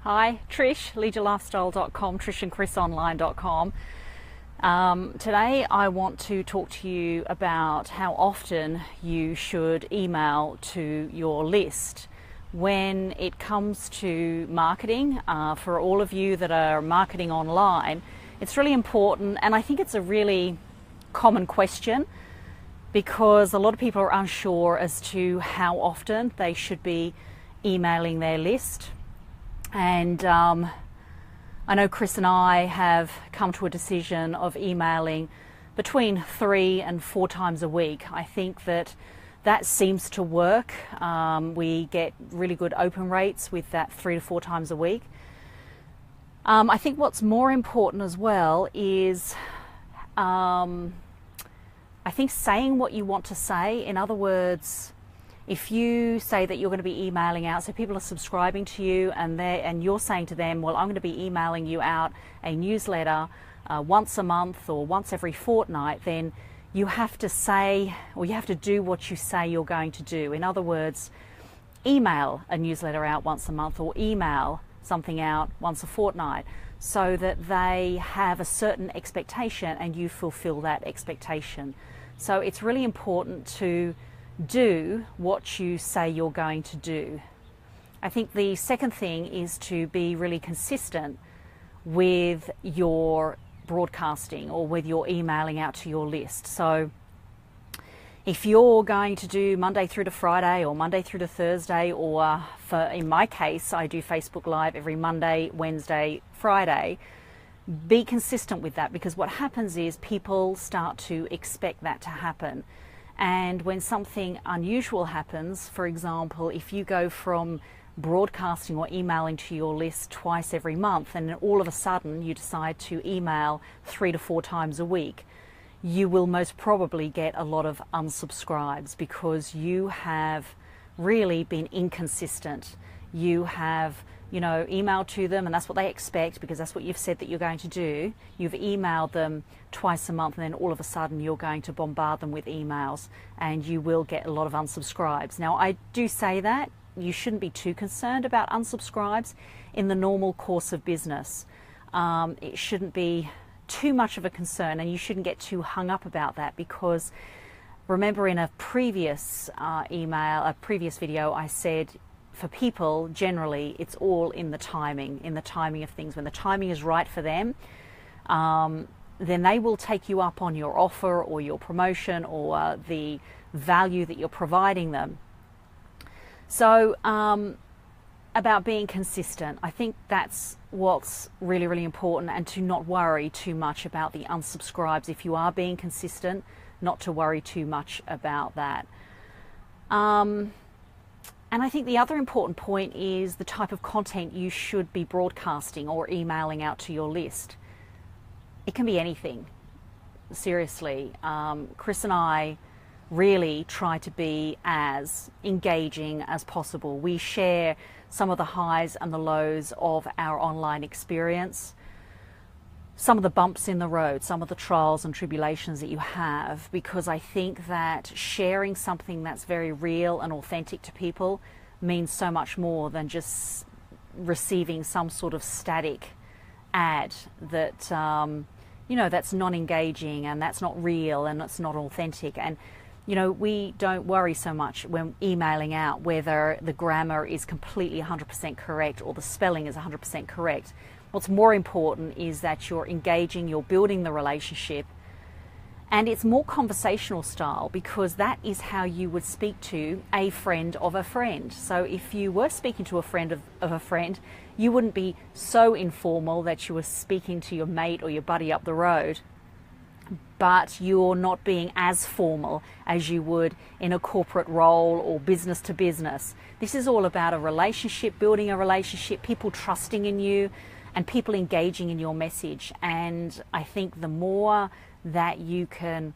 Hi, Trish, leadyourlifestyle.com, trishandchrisonline.com. Today I want to talk to you about how often you should email to your list. When it comes to marketing, for all of you that are marketing online, it's really important, and I think it's a really common question because a lot of people are unsure as to how often they should be emailing their list. And I know Chris and I have come to a decision of emailing between 3 and 4 times a week. I think that seems to work. We get really good open rates with that 3 to 4 times a week. I think what's more important as well is I think saying what you want to say. In other words, if you say that you're going to be emailing out, so people are subscribing to you and you're saying to them, well, I'm going to be emailing you out a newsletter once a month or once every fortnight, then you have to say, or you have to do what you say you're going to do. In other words, email a newsletter out once a month or email something out once a fortnight so that they have a certain expectation and you fulfill that expectation. So it's really important to do what you say you're going to do. I think the second thing is to be really consistent with your broadcasting or with your emailing out to your list. So if you're going to do Monday through to Friday or Monday through to Thursday, or in my case, I do Facebook Live every Monday, Wednesday, Friday, be consistent with that, because what happens is people start to expect that to happen. And when something unusual happens, for example, if you go from broadcasting or emailing to your list twice every month and then all of a sudden you decide to email 3 to 4 times a week, you will most probably get a lot of unsubscribes because you have really been inconsistent. You have emailed to them and that's what they expect because that's what you've said that you're going to do. You've emailed them twice a month and then all of a sudden you're going to bombard them with emails and you will get a lot of unsubscribes. Now, I do say that you shouldn't be too concerned about unsubscribes in the normal course of business. It shouldn't be too much of a concern and you shouldn't get too hung up about that, because remember in a previous video I said for people, generally, it's all in the timing of things. When the timing is right for them, then they will take you up on your offer or your promotion or the value that you're providing them. So about being consistent, I think that's what's really, really important, and to not worry too much about the unsubscribes. If you are being consistent, not to worry too much about that. And I think the other important point is the type of content you should be broadcasting or emailing out to your list. It can be anything. Seriously, Chris and I really try to be as engaging as possible. We share some of the highs and the lows of our online experience, some of the bumps in the road, some of the trials and tribulations that you have, because I think that sharing something that's very real and authentic to people means so much more than just receiving some sort of static ad that that's non-engaging and that's not real and it's not authentic. And we don't worry so much when emailing out whether the grammar is completely 100% correct or the spelling is 100% correct. What's more important is that you're engaging, you're building the relationship, and it's more conversational style, because that is how you would speak to a friend of a friend. So if you were speaking to a friend of a friend, you wouldn't be so informal that you were speaking to your mate or your buddy up the road, but you're not being as formal as you would in a corporate role or business to business. This is all about a relationship, building a relationship, people trusting in you, and people engaging in your message. And I think the more that you can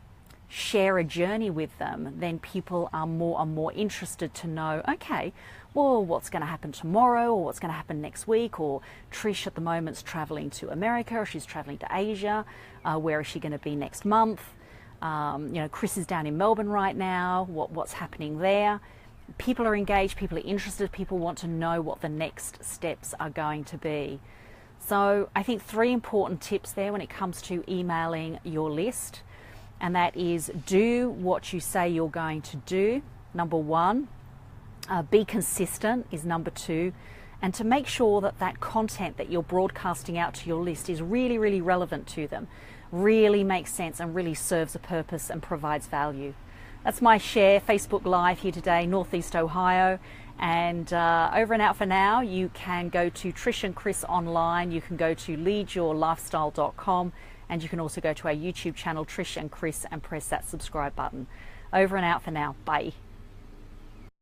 share a journey with them, then people are more and more interested to know, okay, well, what's going to happen tomorrow, or what's going to happen next week, or Trish at the moment's traveling to America, or she's traveling to Asia, where is she going to be next month? Chris is down in Melbourne right now, what's happening there? people are engaged, people are interested, people want to know what the next steps are going to be. So I think 3 important tips there when it comes to emailing your list, and that is do what you say you're going to do, number 1. Be consistent is number 2. And to make sure that that content that you're broadcasting out to your list is really, really relevant to them, really makes sense and really serves a purpose and provides value. That's my share, Facebook Live here today, Northeast Ohio. And over and out for now. You can go to Trish and Chris online. You can go to leadyourlifestyle.com, and you can also go to our YouTube channel, Trish and Chris, and press that subscribe button. Over and out for now. Bye.